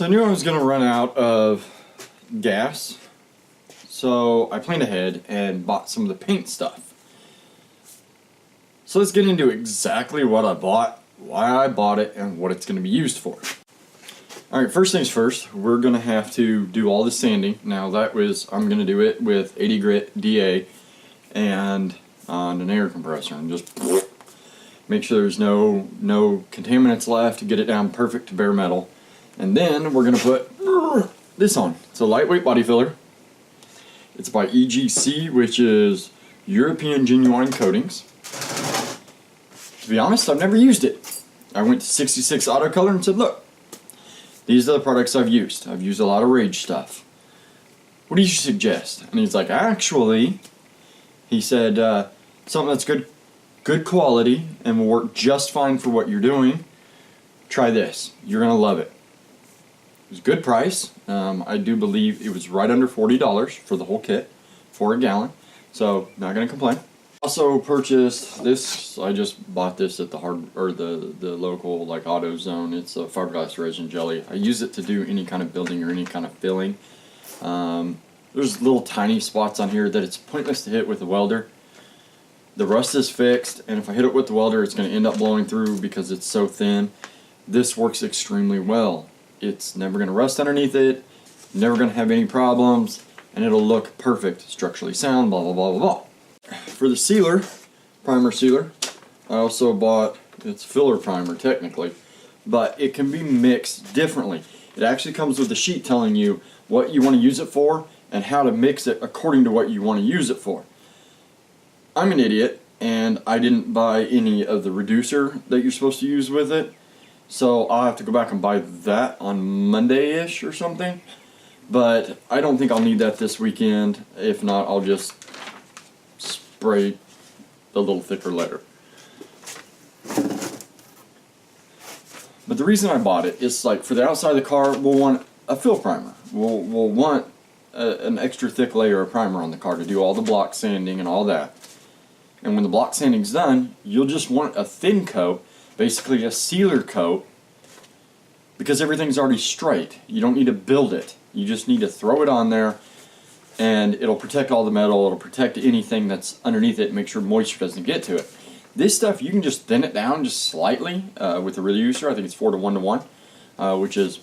So I knew I was going to run out of gas, so I planned ahead and bought some of the paint stuff. So let's get into exactly what I bought, why I bought it, and what it's going to be used for. Alright, first things first, we're going to have to do all the sanding. Now I'm going to do it with 80 grit DA and on an air compressor and just make sure there's no contaminants left to get it down perfect to bare metal. And then we're going to put this on. It's a lightweight body filler. It's by EGC, which is European Genuine Coatings. To be honest, I've never used it. I went to 66 Auto Color and said, look, these are the products I've used. I've used a lot of Rage stuff. What do you suggest? And he's like, actually, he said, something that's good quality and will work just fine for what you're doing. Try this. You're going to love it. It was a good price. I do believe it was right under $40 for the whole kit for a gallon. So, not going to complain. Also purchased this. I just bought this at the local like AutoZone. It's a fiberglass resin jelly. I use it to do any kind of building or any kind of filling. There's little tiny spots on here that it's pointless to hit with a welder. The rust is fixed, and if I hit it with the welder, it's going to end up blowing through because it's so thin. This works extremely well. It's never going to rust underneath it, never going to have any problems, and it'll look perfect, structurally sound, blah blah blah blah blah. For the sealer, primer sealer, I also bought, it's filler primer technically, but it can be mixed differently. It actually comes with a sheet telling you what you want to use it for and how to mix it according to what you want to use it for. I'm an idiot, and I didn't buy any of the reducer that you're supposed to use with it. So I'll have to go back and buy that on Monday-ish or something. But I don't think I'll need that this weekend. If not, I'll just spray a little thicker later. But the reason I bought it is like for the outside of the car, we'll want a fill primer. We'll want an extra thick layer of primer on the car to do all the block sanding and all that. And when the block sanding's done, you'll just want a thin coat, basically a sealer coat, because everything's already straight. You don't need to build it. You just need to throw it on there, and it'll protect all the metal. It'll protect anything that's underneath it and make sure moisture doesn't get to it. This stuff, you can just thin it down just slightly with the reducer. I think it's 4 to 1 to 1, which is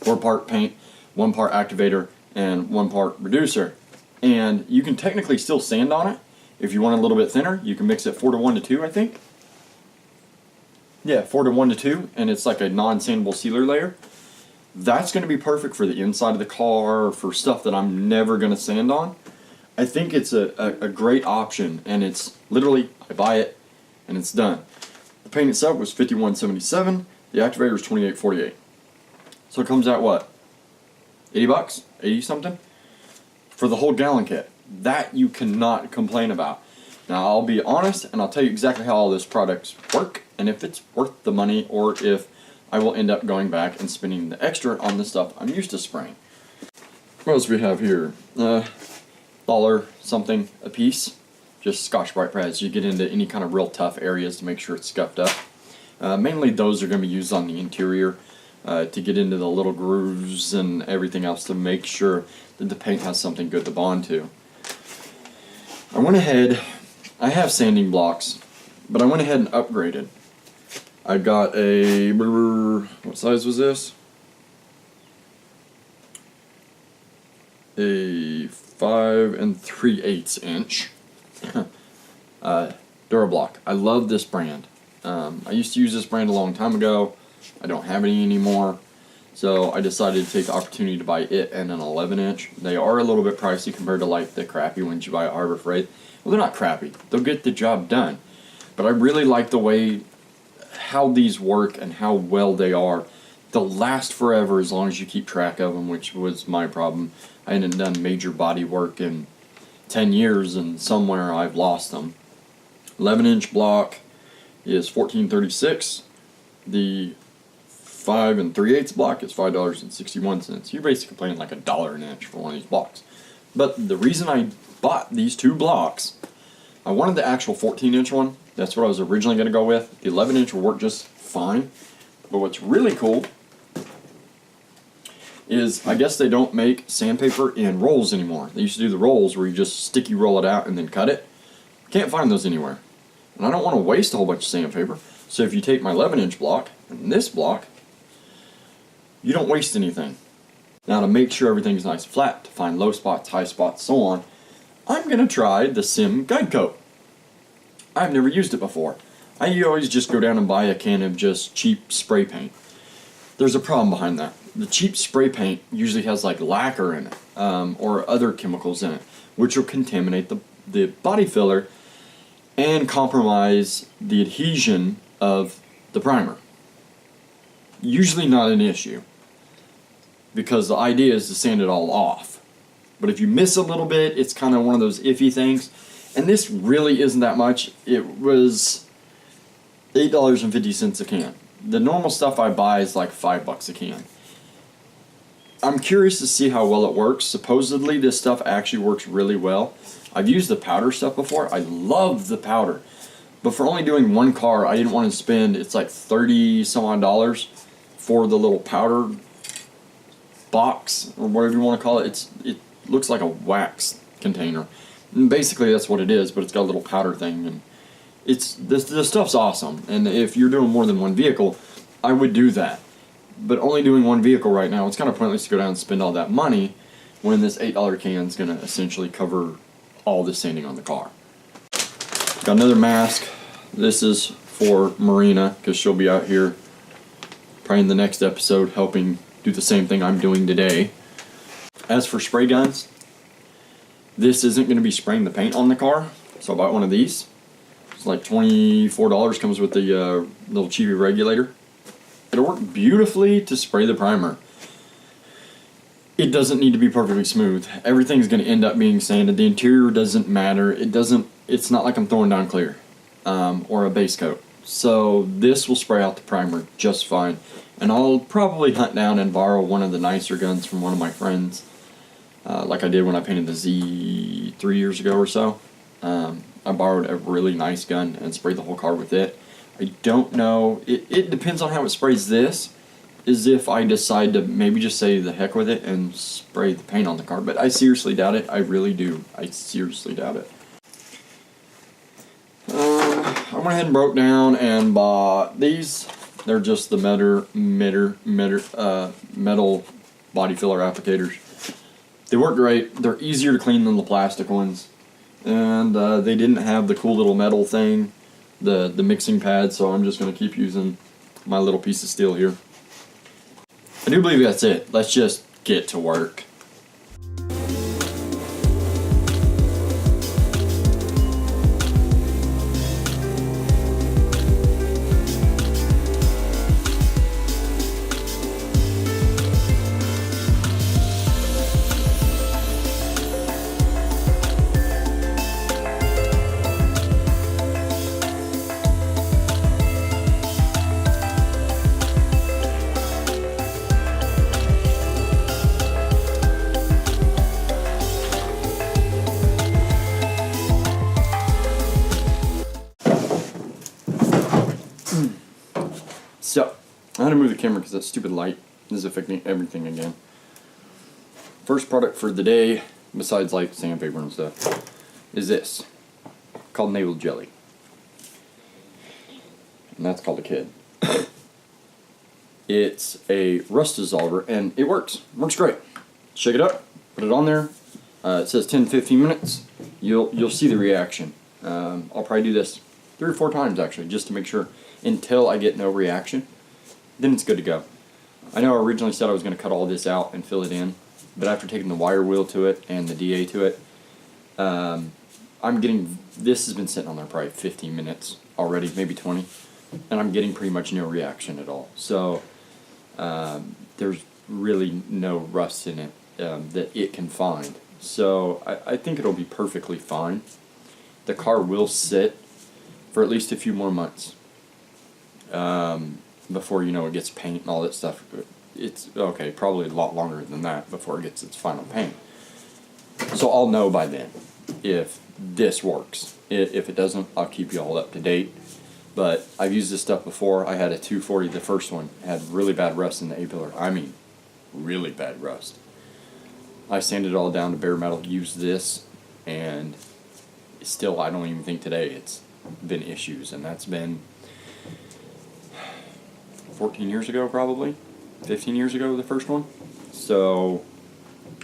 4 part paint, 1 part activator, and 1 part reducer. And you can technically still sand on it. If you want a little bit thinner, you can mix it 4 to 1 to 2, I think. Yeah, 4 to 1 to 2, and it's like a non-sandable sealer layer. That's going to be perfect for the inside of the car, for stuff that I'm never going to sand on. I think it's a great option, and it's literally, I buy it, and it's done. The paint itself was $51.77. The activator was $28.48. So it comes out what? 80 bucks? 80 something? For the whole gallon kit. That you cannot complain about. Now I'll be honest and I'll tell you exactly how all these products work and if it's worth the money or if I will end up going back and spending the extra on the stuff I'm used to spraying. What else do we have here? $1 something a piece. Just Scotch-Brite pads. You get into any kind of real tough areas to make sure it's scuffed up. Mainly those are going to be used on the interior to get into the little grooves and everything else to make sure that the paint has something good to bond to. I went ahead, I have sanding blocks, but I went ahead and upgraded. I got a, what size was this? A 5 3/8 inch Durablock. I love this brand. I used to use this brand a long time ago. I don't have any anymore. So I decided to take the opportunity to buy it and an 11 inch. They are a little bit pricey compared to like the crappy ones you buy at Harbor Freight. Well, they're not crappy. They'll get the job done. But I really like the way how these work and how well they are. They'll last forever as long as you keep track of them, which was my problem. I hadn't done major body work in 10 years and somewhere I've lost them. 11 inch block is $14.36. The 5 3/8 block is $5.61. You're basically paying like $1 an inch for one of these blocks. But the reason I bought these two blocks, I wanted the actual 14-inch one. That's what I was originally going to go with. The 11-inch will work just fine. But what's really cool is I guess they don't make sandpaper in rolls anymore. They used to do the rolls where you just sticky roll it out and then cut it. Can't find those anywhere. And I don't want to waste a whole bunch of sandpaper. So if you take my 11-inch block and this block, you don't waste anything. Now to make sure everything's nice and flat, to find low spots, high spots, so on, I'm going to try the Sim Guide Coat. I've never used it before. I always just go down and buy a can of just cheap spray paint. There's a problem behind that. The cheap spray paint usually has like lacquer in it, or other chemicals in it, which will contaminate the body filler and compromise the adhesion of the primer. Usually not an issue, because the idea is to sand it all off. But if you miss a little bit, it's kind of one of those iffy things. And this really isn't that much. It was $8.50 a can. The normal stuff I buy is like $5 a can. I'm curious to see how well it works. Supposedly this stuff actually works really well. I've used the powder stuff before. I love the powder. But for only doing one car, I didn't want to spend, it's like 30 some odd dollars for the little powder box, or whatever you want to call it. It looks like a wax container. And basically that's what it is, but it's got a little powder thing, and the stuff's awesome. And if you're doing more than one vehicle, I would do that. But only doing one vehicle right now, it's kind of pointless to go down and spend all that money when this $8 can is going to essentially cover all the sanding on the car. Got another mask. This is for Marina, because she'll be out here probably in the next episode helping do the same thing I'm doing today. As for spray guns, this isn't going to be spraying the paint on the car, so I bought one of these. It's like $24, comes with the little chibi regulator. It'll work beautifully to spray the primer. It doesn't need to be perfectly smooth. Everything's going to end up being sanded. The interior doesn't matter. It's not like I'm throwing down clear or a base coat. So this will spray out the primer just fine. And I'll probably hunt down and borrow one of the nicer guns from one of my friends, like I did when I painted the Z 3 years ago or so. I borrowed a really nice gun and sprayed the whole car with it. I don't know. It depends on how it sprays this. Is if I decide to maybe just say the heck with it and spray the paint on the car. But I seriously doubt it. I really do. I seriously doubt it. I went ahead and broke down and bought these. They're just the metal body filler applicators. They work great. They're easier to clean than the plastic ones. And they didn't have the cool little metal thing, the mixing pad, so I'm just going to keep using my little piece of steel here. I do believe that's it. Let's just get to work. So, I had to move the camera because that stupid light is affecting everything again. First product for the day, besides like sandpaper and stuff, is this, called Navel Jelly. And that's called a kid. It's a rust dissolver, and it works. Works great. Shake it up, put it on there. It says 10-15 minutes. You'll see the reaction. I'll probably do this 3 or 4 times actually, just to make sure, until I get no reaction. Then it's good to go. I know I originally said I was going to cut all this out and fill it in, but after taking the wire wheel to it and the DA to it, this has been sitting on there probably 15 minutes already, maybe 20, and I'm getting pretty much no reaction at all. So there's really no rust in it that it can find. So I think it'll be perfectly fine. The car will sit for at least a few more months before it gets paint and all that stuff. It's okay, probably a lot longer than that before it gets its final paint. So I'll know by then if this works. If it doesn't, I'll keep you all up to date. But I've used this stuff before. I had a 240, the first one, had really bad rust in the A-pillar. I mean, really bad rust. I sanded it all down to bare metal, used this, and still, I don't even think today it's been issues, and that's been 14 years ago, probably 15 years ago, the first one. So,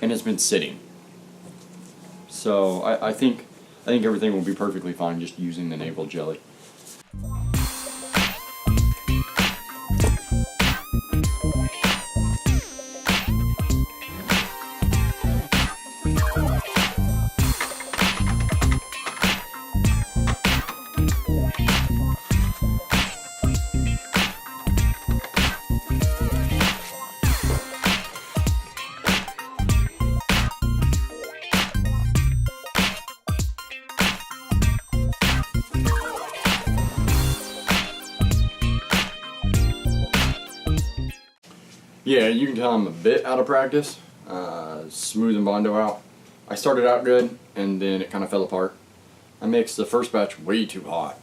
and it's been sitting. So I think everything will be perfectly fine just using the navel jelly. Yeah, you can tell I'm a bit out of practice. Smoothing Bondo out. I started out good, and then it kind of fell apart. I mixed the first batch way too hot.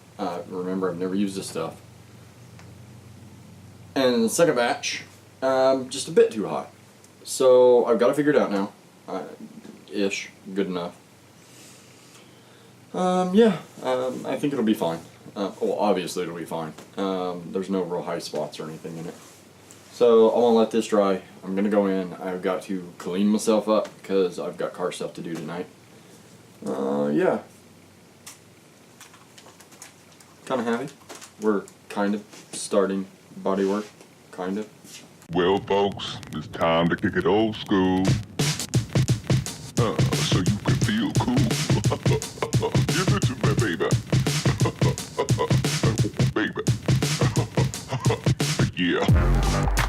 Remember, I've never used this stuff. And the second batch, just a bit too hot. So I've got it figured out now. Ish. Good enough. I think it'll be fine. Well, obviously it'll be fine. There's no real high spots or anything in it. So I'm going to let this dry. I'm going to go in. I've got to clean myself up because I've got car stuff to do tonight. Yeah. Kind of happy. We're kind of starting body work. Kind of. Well, folks, it's time to kick it old school. So you can feel cool. Give it to me, baby. Baby. Yeah.